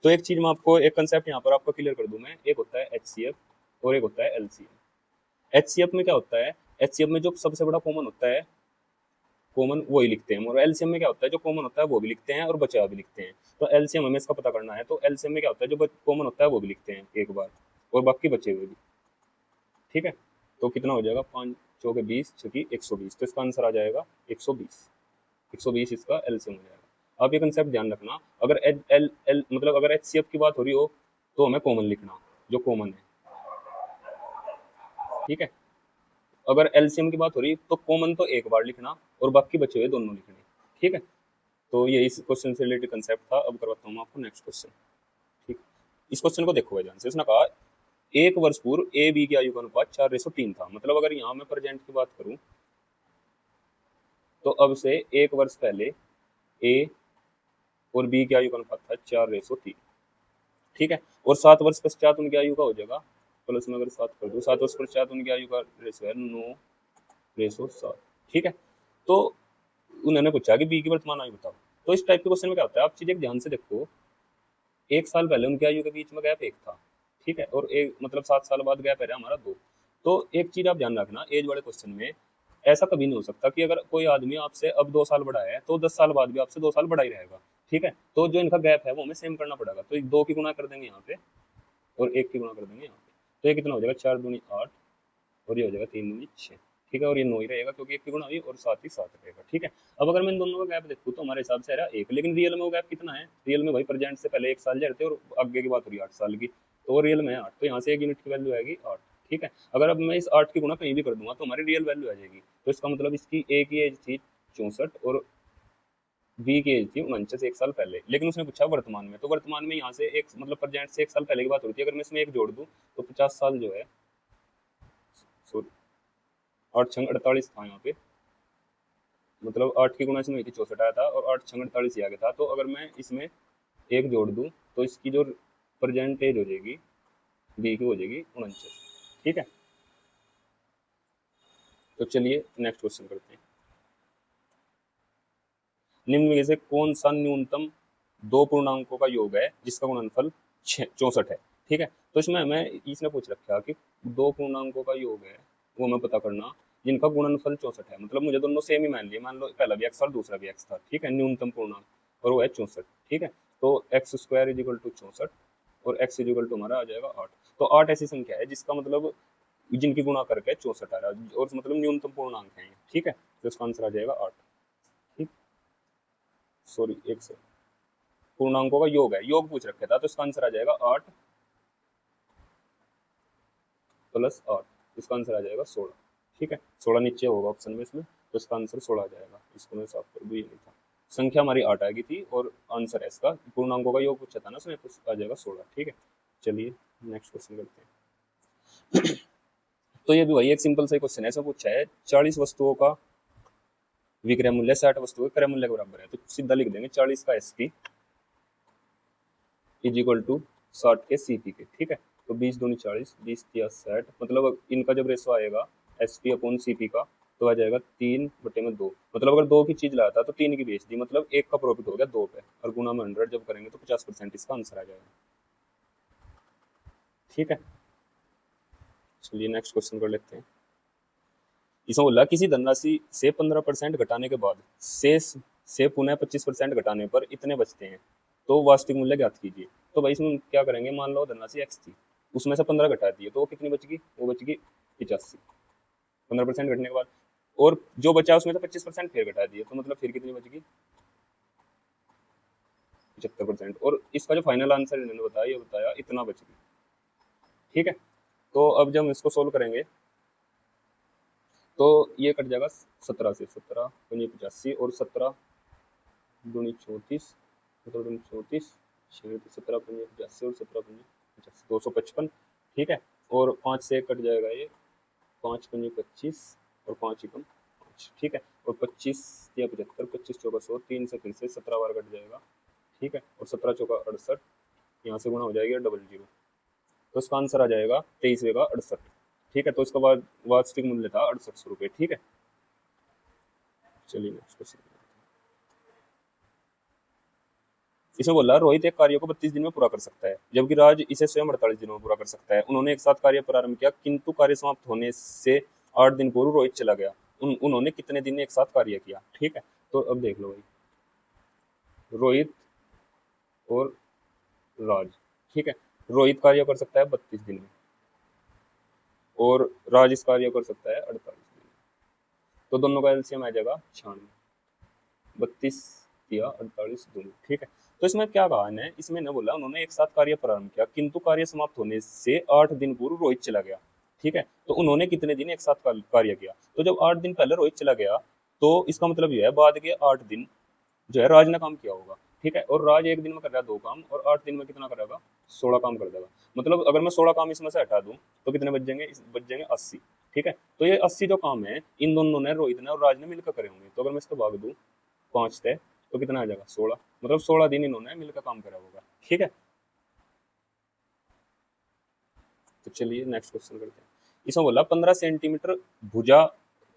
तो एक चीज मैं आपको, एक कंसेप्ट यहाँ पर आपको क्लियर कर दूं मैं, एक होता है एचसीएफ और एक होता है एलसीएम। एचसीएफ में क्या होता है, एचसीएफ में जो सबसे बड़ा कॉमन होता है, कॉमन वही लिखते हैं, और एलसीएम में क्या होता है, जो कॉमन होता है वो भी लिखते हैं और बचा भी लिखते हैं। तो एलसीएम हमें इसका पता करना है, तो एलसीएम में क्या होता है, जो कॉमन होता है वो भी लिखते हैं एक बार, और बाकी बचे हुए भी। ठीक है, तो कितना हो जाएगा, 5 चौके 20 छकी 120, तो इसका आंसर आ जाएगा 120। 120 इसका एलसीएम हो जाएगा। आप ये कंसेप्ट ध्यान रखना, अगर एल एल एल मतलब अगर एचसीएफ की बात हो रही हो तो हमें कॉमन लिखना, जो कॉमन है। ठीक है, अगर एलसीएम की बात हो रही तो कॉमन तो एक बार लिखना और बाकी बचे हुए दोनों लिखने। ठीक है, तो ये इस क्वेश्चन से रिलेटेड कंसेप्ट था। अब करवाता हूँ मैं आपको नेक्स्ट क्वेश्चन। ठीक, इस क्वेश्चन को देखो भाई ध्यान से। इसने कहा एक वर्ष पूर्व ए बी की आयु का अनुपात 4:3 था। मतलब अगर यहाँ मैं प्रेजेंट की बात करूँ तो अब से एक वर्ष पहले ए और बी की आयु का अनुपात था 4:3। ठीक है, और 7 वर्ष पश्चात उनकी आयु का हो जाएगा, प्लस में अगर 7 कर दूँ, 7 वर्ष पश्चात उनकी आयु का रेशो है 9:7। ठीक है, तो उन्होंने पूछा कि बी की वर्तमान आयु बताओ। तो इस टाइप के क्वेश्चन में क्या होता है, आप चीज एक ध्यान से देखो, एक साल पहले उनकी आयु के बीच में गैप 1 था। ठीक है, और एक मतलब 7 साल बाद गैप है हमारा 2। तो एक चीज आप ध्यान रखना, एज वाले क्वेश्चन में ऐसा कभी नहीं हो सकता कि अगर कोई आदमी आपसे अब 2 साल बड़ा है तो 10 साल बाद भी आपसे 2 साल बड़ा ही रहेगा। ठीक है, तो जो इनका गैप है वो हमें सेम करना पड़ेगा। तो 2 की गुणा कर देंगे यहाँ पे, और 1 की गुणा कर देंगे यहाँ पे, तो ये कितना हो जाएगा, 4 दूनी 8, और ये हो जाएगा 3 दूनी 6। ठीक है, और ये 9 ही रहेगा क्योंकि 1 की गुणा हुई, और 7 ही 7 रहेगा। ठीक है, अब अगर मैं इन दोनों का गैप देखूँ तो हमारे हिसाब से रहा 1, लेकिन रियल में वो गैप कितना है, रियल में भाई प्रेजेंट से पहले 1 साल जा रहे थे और आगे की बात हो रही है 8 साल की। तो वो रियल में है 8, तो यहाँ से एक यूनिट की वैल्यू आएगी 8। ठीक है, अगर अब मैं इस 8 की गुणा कहीं भी कर दूंगा तो हमारी रियल वैल्यू आ जाएगी। तो इसका मतलब इसकी ए की एज थी 64 और बी की एज थी 49 एक साल पहले, लेकिन उसने पूछा वर्तमान में, तो वर्तमान में यहाँ से एक मतलब प्रेजेंट से एक साल पहले की बात होती है, अगर मैं इसमें एक जोड़ दूँ तो 50 साल जो है, सॉरी 8 छंग 48 था यहाँ पे, मतलब 8 की गुणा इसमें हुई थी 64 आया था और 8 छंग 48 ही आ गया था। तो अगर मैं इसमें एक जोड़ दूँ तो इसकी जो प्रेजेंट एज हो जाएगी बी की हो जाएगी 49। ठीक है, तो चलिए नेक्स्ट क्वेश्चन करते हैं। निम्न में से कौन सा न्यूनतम दो पूर्णांकों का योग है जिसका गुणनफल 64 है। ठीक है, तो इसमें हमें इसने पूछ रखा कि दो पूर्णांकों का योग है वो हमें पता करना जिनका गुणनफल 64 है, मतलब मुझे दोनों सेम ही मान लिए, मान लो पहला भी एक्स और दूसरा भी एक्स था। ठीक है, न्यूनतम पूर्णांक और वो है 64। ठीक है, तो x square is equal to 64 और एक्स इज इक्वल टू हमारा आ जाएगा 8। तो 8 ऐसी संख्या है जिसका मतलब जिनकी गुणा करके 64 आ रहा है और मतलब न्यूनतम पूर्णांक है। ठीक है, तो इसका आंसर आ जाएगा 8। ठीक, सॉरी एक से पूर्णांकों का योग है, योग पूछ रखा था, तो इसका आंसर आ जाएगा 8 प्लस 8, इसका आंसर आ जाएगा 16। ठीक है, 16 नीचे होगा ऑप्शन में इसमें, तो इसका आंसर 16 आ जाएगा। इसको मैं साफ कर दूँ, ये नहीं था, संख्या हमारी 8 आ गई थी और आंसर है इसका पूर्णांकों का योग पूछा था ना उसमें, तो आ जाएगा 16। ठीक है, चलिए नेक्स्ट क्वेश्चन करते हैं। तो ये भी वही एक सिंपल सा क्वेश्चन है, ऐसा पूछा है 40 वस्तुओं का विक्रय मूल्य 60 वस्तुओं के क्रय मूल्य के बराबर है, तो सीधा लिख देंगे 40 का एसपी इज इक्वल टू 60 के सीपी के। ठीक है, तो 20 दूनी 40, 20 या 60, मतलब इनका जब रेशो आएगा S P upon C P का, तो आ जाएगा 3/2। मतलब अगर 2 की चीज लाया था तो 3 की बेच दी, मतलब 1 का प्रॉफिट हो गया 2 पे, और गुना में 100 जब करेंगे तो 50% इसका आंसर आ जाएगा। ठीक है, चलिए नेक्स्ट क्वेश्चन कर लेते हैं। इसमें बोला किसी धनराशि से 15% घटाने के बाद शेष से पुनः 25% घटाने पर इतने बचते हैं, तो वास्तविक मूल्य ज्ञात कीजिए। तो भाई इसमें क्या करेंगे, मान लो धनराशि एक्स थी, उसमें से 15 घटा दिए तो वो कितनी बचेगी, वो बचेगी 85, 15% घटने के बाद, और जो बचा उसमें से 25% फिर घटा दिए, तो मतलब फिर कितनी बचेगी 75%, और इसका जो फाइनल आंसर इन्होंने बताया, ये बताया इतना बचेगी। ठीक है, तो अब जब हम इसको सोल्व करेंगे तो ये कट जाएगा 17 से, 17 पंजे 85 और 17 दूनी 34, 17 दूनी 34, 17 पंजे 85 और 17 पंजे 85, 255। ठीक है, और 5 से कट जाएगा ये, 5 पंजे 25 और 5 एकम 5। ठीक है, और 25 या 75, 25 चौका 100, 3 से फिर से 17 बार कट जाएगा। ठीक है, और 17 चौका 68, यहाँ से गुणा हो जाएगा 00, तो इसका आंसर आ जाएगा 23 का 68। ठीक है, तो इसका बाद वास्तविक मूल्य था 6800 रुपये। ठीक है, चलिए नेक्स्ट क्वेश्चन। इसमें बोला रोहित एक कार्य को 32 दिन में पूरा कर सकता है जबकि राज इसे स्वयं 48 दिनों में पूरा कर सकता है। उन्होंने एक साथ कार्य प्रारंभ किया किंतु कार्य समाप्त होने से 8 दिन पूर्व रोहित चला गया। उन्होंने कितने दिन एक साथ कार्य किया। ठीक है, तो अब देख लो भाई, रोहित और राज। ठीक है, रोहित कार्य कर सकता है 32 दिन में और राज इस कार्य कर सकता है 48 दिन में, तो दोनों का एलसीएम आ जाएगा 96, 32 या 48 दोनों। ठीक है, तो इसमें क्या कहा है, इसमें न बोला उन्होंने एक साथ कार्य प्रारंभ किया किंतु कार्य समाप्त होने से 8 दिन पूर्व रोहित चला गया। ठीक है, तो उन्होंने कितने दिन एक साथ कार्य किया, तो जब 8 दिन पहले रोहित चला गया तो इसका मतलब यह है बाद के 8 दिन जो है राज ने काम किया होगा। ठीक है, और राज एक दिन में कर रहा है 2 काम और 8 दिन में कितना करेगा, 16 काम कर देगा। मतलब अगर मैं 16 काम इसमें से हटा दूं तो कितने बच जाएंगे, बच जाएंगे 80। ठीक है, तो ये 80 जो काम है इन दोनों ने, रोहित ने और राज ने मिलकर करे होंगे, तो अगर मैं इसको भाग दूं 5 से तो कितना आ जाएगा 16, मतलब 16 दिन इन्होंने मिलकर काम करा होगा। ठीक है, तो चलिए नेक्स्ट क्वेश्चन करते हैं। इसमें बोला 15 सेंटीमीटर भुजा,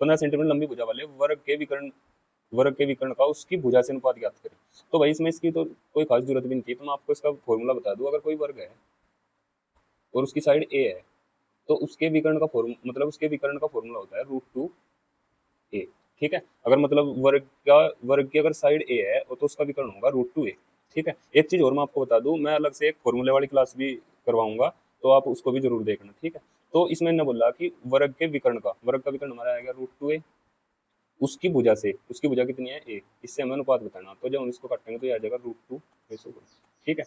15 सेंटीमीटर लंबी भुजा वाले वर्ग के विकर्ण का उसकी भुजा से अनुपात ज्ञात करें। तो भाई इसमें इसकी तो कोई खास जरूरत भी नहीं थी, तो मैं आपको इसका फॉर्मूला बता दूं। अगर कोई वर्ग है और उसकी साइड ए है तो उसके विकर्ण का फॉर्मूला, मतलब उसके विकर्ण का फॉर्मूला होता है √2a। ठीक है, अगर मतलब वर्ग की अगर साइड ए है तो उसका विकर्ण होगा √2a। ठीक है, एक चीज और मैं आपको बता दूं, मैं अलग से एक फॉर्मूले वाली क्लास भी करवाऊंगा, तो आप उसको भी जरूर देखना। ठीक है, तो इसमें ने बोला कि वर्ग का विकर्ण हमारा आएगा √2a, उसकी भुजा कितनी है ए, इससे हमें अनुपात बताना, तो जब हम इसको काटेंगे तो ये आ जाएगा √2। ठीक है,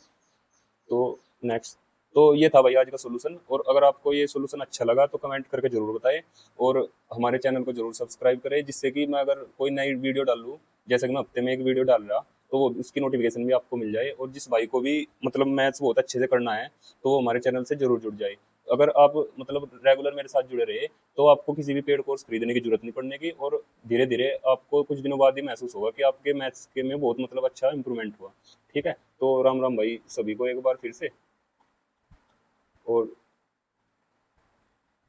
तो नेक्स्ट तो ये था भाई आज का सोल्यूशन, और अगर आपको ये सोल्यूशन अच्छा लगा तो कमेंट करके जरूर बताएं, और हमारे चैनल को जरूर सब्सक्राइब करें, जिससे कि मैं अगर कोई नई वीडियो डालूँ, जैसे कि मैं हफ्ते में एक वीडियो डाल रहा, तो वो उसकी नोटिफिकेशन भी आपको मिल जाए, और जिस भाई को भी मतलब मैथ्स बहुत अच्छे से करना है तो वो हमारे चैनल से जरूर जुड़ जाए। अगर आप मतलब रेगुलर मेरे साथ जुड़े रहे तो आपको किसी भी पेड कोर्स खरीदने की जरूरत नहीं पड़ने की, और धीरे धीरे आपको कुछ दिनों बाद ही महसूस होगा कि आपके मैथ्स के में बहुत मतलब अच्छा इंप्रूवमेंट हुआ। ठीक है, तो राम राम भाई सभी को एक बार फिर से। और